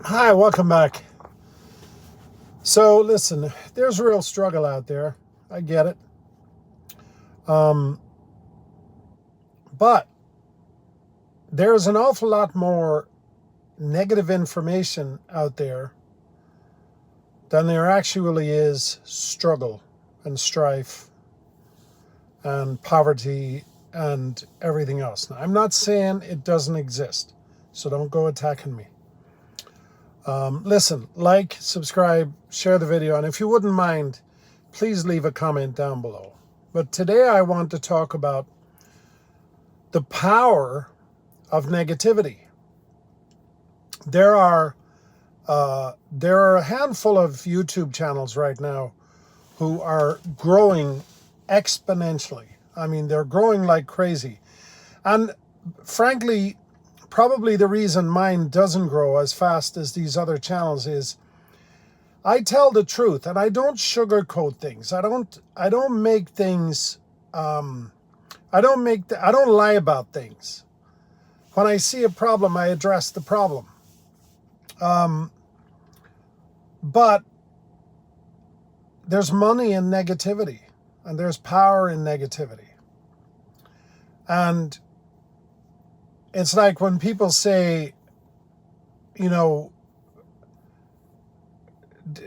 Hi, welcome back. So, listen, there's a real struggle out there. I get it. Um, but there's an awful lot more negative information out there than there actually is struggle and strife and poverty and everything else. Now, I'm not saying it doesn't exist, so don't go attacking me. Listen, like, subscribe, share the video, and if you wouldn't mind, please leave a comment down below. But today I want to talk about the power of negativity. There are a handful of YouTube channels right now who are growing exponentially. I mean, they're growing like crazy. And frankly, probably the reason mine doesn't grow as fast as these other channels is I tell the truth and I don't sugarcoat things. I don't make things I don't lie about things. When I see a problem, I address the problem. But there's money in negativity and there's power in negativity. And it's like when people say, you know,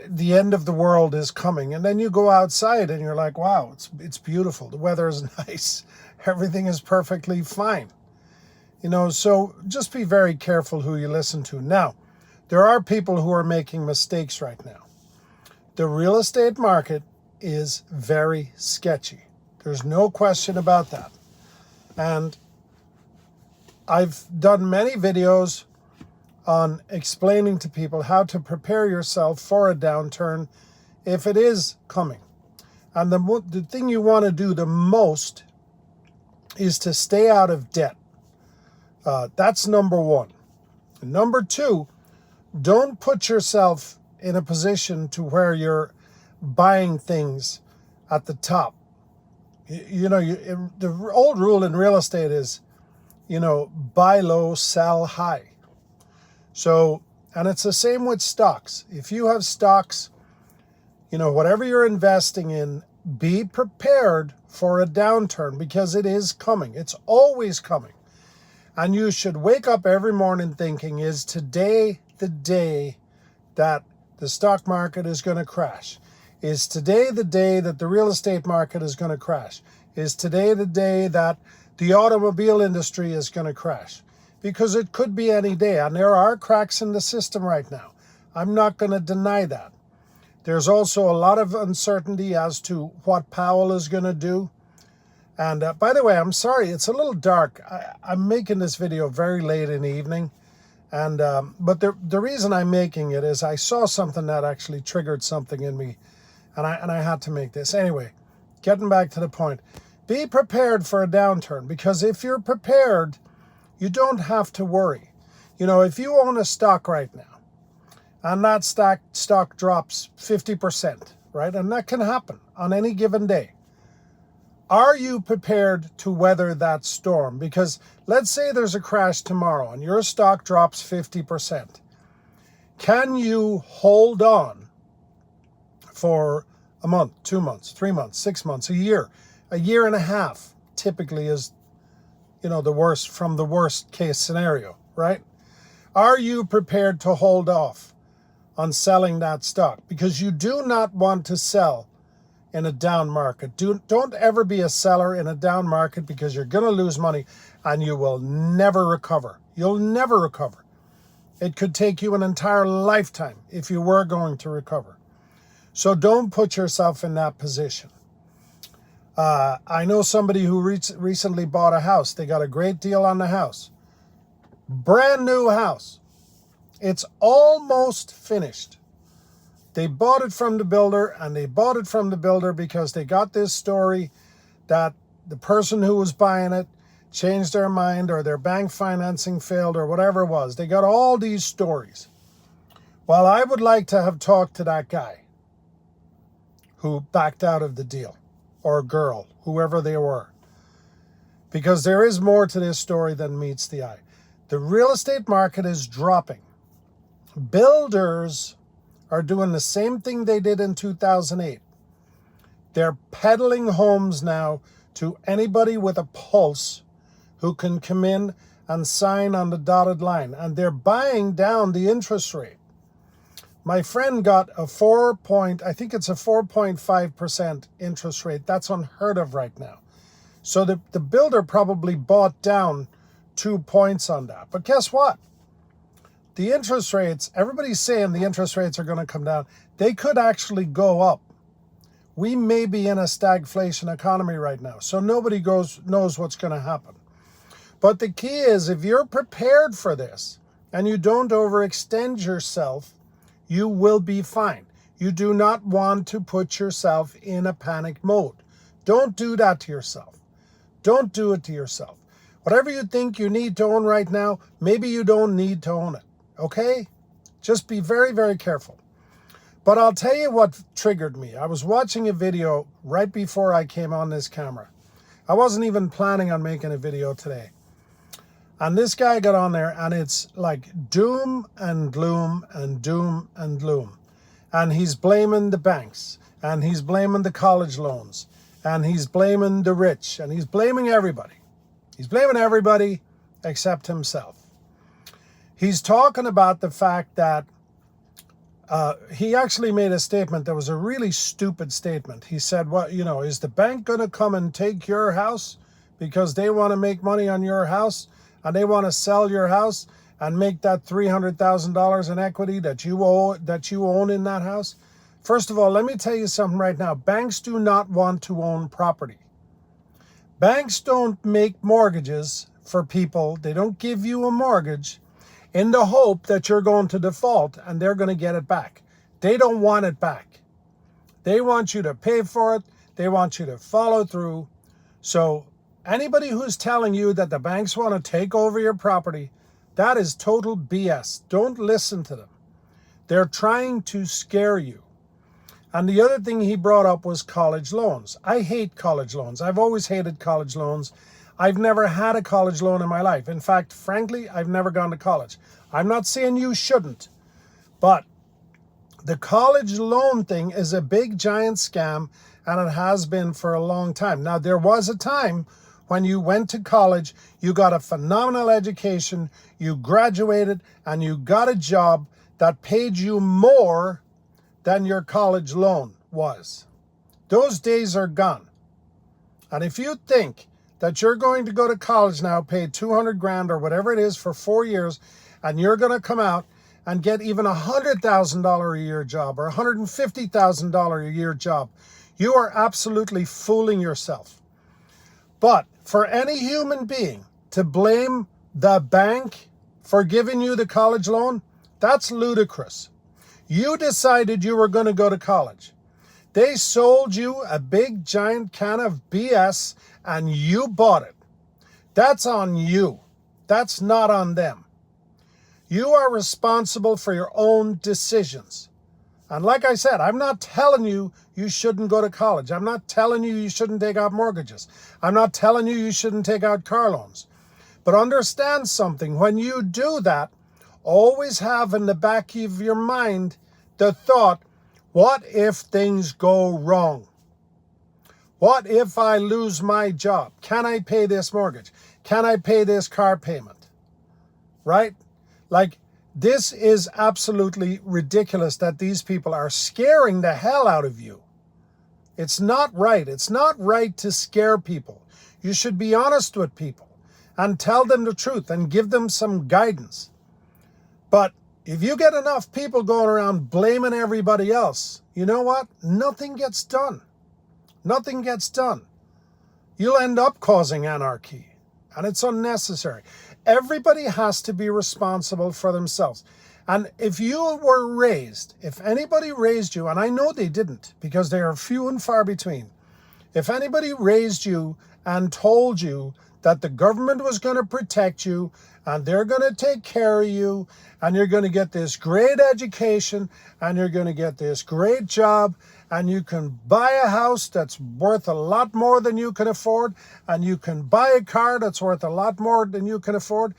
the end of the world is coming, and then you go outside and you're like, wow, it's beautiful. The weather is nice. Everything is perfectly fine. So just be very careful who you listen to. Now, there are people who are making mistakes right now. The real estate market is very sketchy. There's no question about that. And I've done many videos on explaining to people how to prepare yourself for a downturn if it is coming. And the thing you want to do the most is to stay out of debt. That's number one. And number two, don't put yourself in a position to where you're buying things at the top. The old rule in real estate is, buy low, sell high. So, and it's the same with stocks. If you have stocks, whatever you're investing in, be prepared for a downturn because it is coming. It's always coming. And you should wake up every morning thinking, is today the day that the stock market is going to crash? Is today the day that the real estate market is going to crash? Is today the day that the automobile industry is going to crash? Because it could be any day, and there are cracks in the system right now. I'm not going to deny that. There's also a lot of uncertainty as to what Powell is going to do. And by the way, I'm sorry, it's a little dark. I'm making this video very late in the evening. And but the reason I'm making it is I saw something that actually triggered something in me. And I had to make this. Anyway, getting back to the point. Be prepared for a downturn, because if you're prepared, you don't have to worry. If you own a stock right now and that stock drops 50%, right? And that can happen on any given day. Are you prepared to weather that storm? Because let's say there's a crash tomorrow and your stock drops 50%. Can you hold on for a month, 2 months, 3 months, 6 months, a year and a half typically is, the worst from the worst case scenario, right? Are you prepared to hold off on selling that stock? Because you do not want to sell in a down market. Don't ever be a seller in a down market, because you're going to lose money and you will never recover. You'll never recover. It could take you an entire lifetime if you were going to recover. So don't put yourself in that position. I know somebody who recently bought a house. They got a great deal on the house. Brand new house. It's almost finished. They bought it from the builder, and they bought it from the builder because they got this story that the person who was buying it changed their mind, or their bank financing failed, or whatever it was. They got all these stories. Well, I would like to have talked to that guy who backed out of the deal, or girl, whoever they were. Because there is more to this story than meets the eye. The real estate market is dropping. Builders are doing the same thing they did in 2008. They're peddling homes now to anybody with a pulse who can come in and sign on the dotted line. And they're buying down the interest rate. My friend got a 4.5% interest rate. That's unheard of right now. So the builder probably bought down 2 points on that. But guess what? The interest rates, everybody's saying the interest rates are going to come down. They could actually go up. We may be in a stagflation economy right now, so nobody knows what's going to happen. But the key is, if you're prepared for this and you don't overextend yourself, you will be fine. You do not want to put yourself in a panic mode. Don't do that to yourself. Don't do it to yourself. Whatever you think you need to own right now, maybe you don't need to own it. Okay? Just be very, very careful. But I'll tell you what triggered me. I was watching a video right before I came on this camera. I wasn't even planning on making a video today. And this guy got on there, and it's like doom and gloom and doom and gloom. And he's blaming the banks, and he's blaming the college loans, and he's blaming the rich, and he's blaming everybody. He's blaming everybody except himself. He's talking about the fact that he actually made a statement that was a really stupid statement. He said, "What, is the bank going to come and take your house because they want to make money on your house, and they want to sell your house and make that $300,000 in equity that you own in that house?" First of all, let me tell you something right now. Banks do not want to own property. Banks don't make mortgages for people. They don't give you a mortgage in the hope that you're going to default and they're going to get it back. They don't want it back. They want you to pay for it. They want you to follow through. So anybody who's telling you that the banks want to take over your property, that is total BS. Don't listen to them. They're trying to scare you. And the other thing he brought up was college loans. I hate college loans. I've always hated college loans. I've never had a college loan in my life. In fact, frankly, I've never gone to college. I'm not saying you shouldn't, but the college loan thing is a big giant scam, and it has been for a long time. Now, there was a time when you went to college, you got a phenomenal education, you graduated, and you got a job that paid you more than your college loan was. Those days are gone. And if you think that you're going to go to college now, pay 200 grand or whatever it is for 4 years, and you're going to come out and get even $100,000 a year job or $150,000 a year job, you are absolutely fooling yourself. But for any human being to blame the bank for giving you the college loan, that's ludicrous. You decided you were going to go to college. They sold you a big giant can of BS and you bought it. That's on you. That's not on them. You are responsible for your own decisions. And like I said, I'm not telling you you shouldn't go to college. I'm not telling you you shouldn't take out mortgages. I'm not telling you you shouldn't take out car loans. But understand something. When you do that, always have in the back of your mind the thought, what if things go wrong? What if I lose my job? Can I pay this mortgage? Can I pay this car payment? Right? Like, this is absolutely ridiculous that these people are scaring the hell out of you. It's not right. It's not right to scare people. You should be honest with people and tell them the truth and give them some guidance. But if you get enough people going around blaming everybody else, you know what? Nothing gets done. Nothing gets done. You'll end up causing anarchy, and it's unnecessary. Everybody has to be responsible for themselves. And if you were raised, if anybody raised you, and I know they didn't because they are few and far between, if anybody raised you and told you that the government was going to protect you and they're going to take care of you and you're going to get this great education and you're going to get this great job and you can buy a house that's worth a lot more than you can afford and you can buy a car that's worth a lot more than you can afford,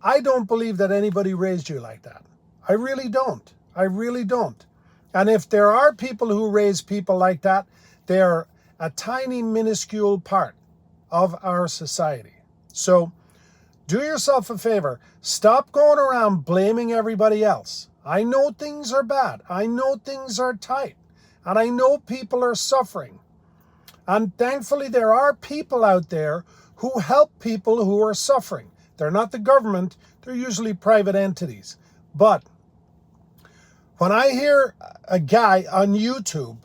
I don't believe that anybody raised you like that. I really don't. I really don't. And if there are people who raise people like that, they're a tiny, minuscule part of our society. So do yourself a favor. Stop going around blaming everybody else. I know things are bad. I know things are tight. And I know people are suffering. And thankfully, there are people out there who help people who are suffering. They're not the government. They're usually private entities. But when I hear a guy on YouTube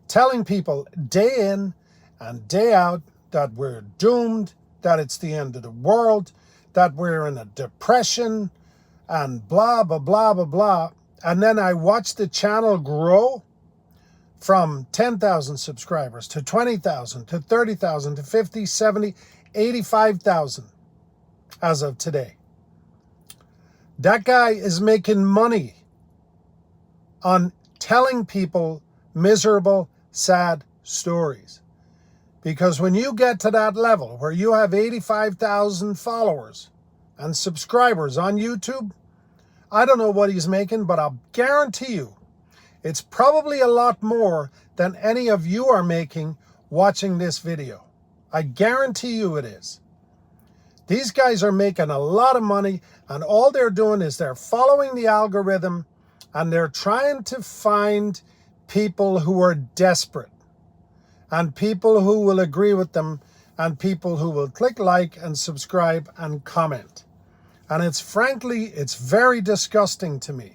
telling people day in and day out that we're doomed, that it's the end of the world, that we're in a depression, and blah, blah, blah, blah, blah. And then I watch the channel grow from 10,000 subscribers to 20,000 to 30,000 to 50, 70, 85,000 as of today. That guy is making money on telling people miserable, sad stories. Because when you get to that level where you have 85,000 followers and subscribers on YouTube, I don't know what he's making, but I'll guarantee you it's probably a lot more than any of you are making watching this video. I guarantee you it is. These guys are making a lot of money, and all they're doing is they're following the algorithm, and they're trying to find people who are desperate, and people who will agree with them, and people who will click like and subscribe and comment. And it's very disgusting to me.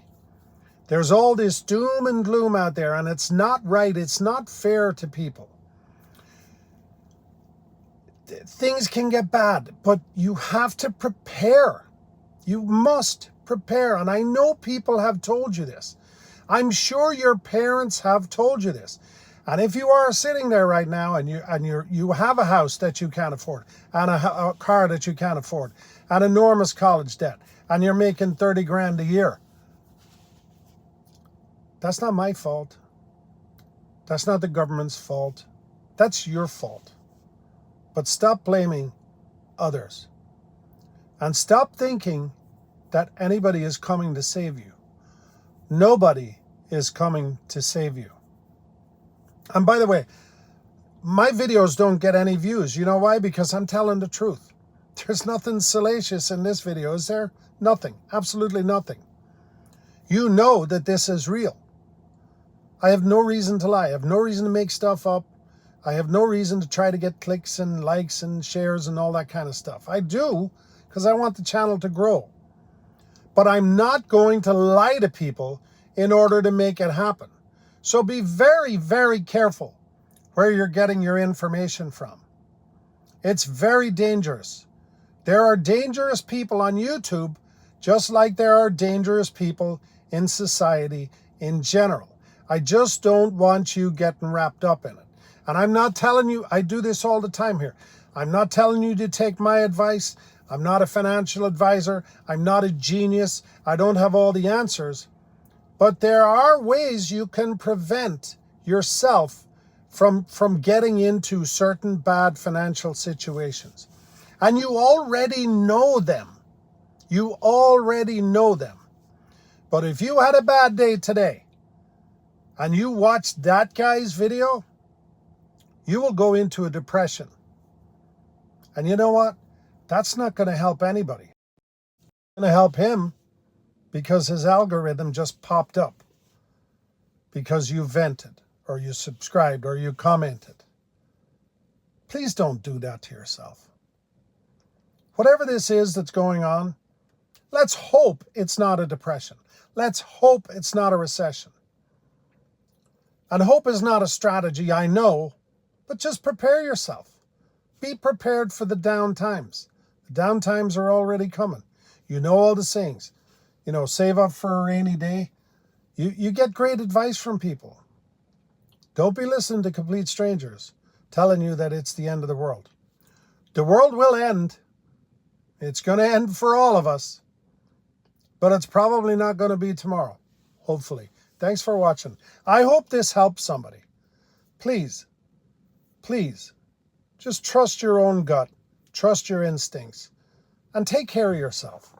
There's all this doom and gloom out there, and it's not right. It's not fair to people. Things can get bad, but you have to prepare. You must prepare. And I know people have told you this. I'm sure your parents have told you this. And if you are sitting there right now and you have a house that you can't afford, and a car that you can't afford, and enormous college debt, and you're making 30 grand a year, that's not my fault. That's not the government's fault. That's your fault. But stop blaming others. And stop thinking that anybody is coming to save you. Nobody is coming to save you. And by the way, my videos don't get any views. You know why? Because I'm telling the truth. There's nothing salacious in this video, is there? Nothing. Absolutely nothing. You know that this is real. I have no reason to lie. I have no reason to make stuff up. I have no reason to try to get clicks and likes and shares and all that kind of stuff. I do because I want the channel to grow. But I'm not going to lie to people in order to make it happen. So be very, very careful where you're getting your information from. It's very dangerous. There are dangerous people on YouTube, just like there are dangerous people in society in general. I just don't want you getting wrapped up in it. And I'm not telling you, I do this all the time here. I'm not telling you to take my advice. I'm not a financial advisor. I'm not a genius. I don't have all the answers. But there are ways you can prevent yourself from getting into certain bad financial situations. And you already know them. You already know them. But if you had a bad day today and you watched that guy's video, you will go into a depression. And you know what? That's not going to help anybody. It's going to help him because his algorithm just popped up because you vented or you subscribed or you commented. Please don't do that to yourself. Whatever this is that's going on, let's hope it's not a depression. Let's hope it's not a recession. And hope is not a strategy, I know, but just prepare yourself. Be prepared for the down times. The down times are already coming. You know all the sayings. You know, save up for a rainy day. You get great advice from people. Don't be listening to complete strangers telling you that it's the end of the world. The world will end. It's going to end for all of us. But it's probably not going to be tomorrow, hopefully. Thanks for watching. I hope this helps somebody. Please, please, just trust your own gut. Trust your instincts. And take care of yourself.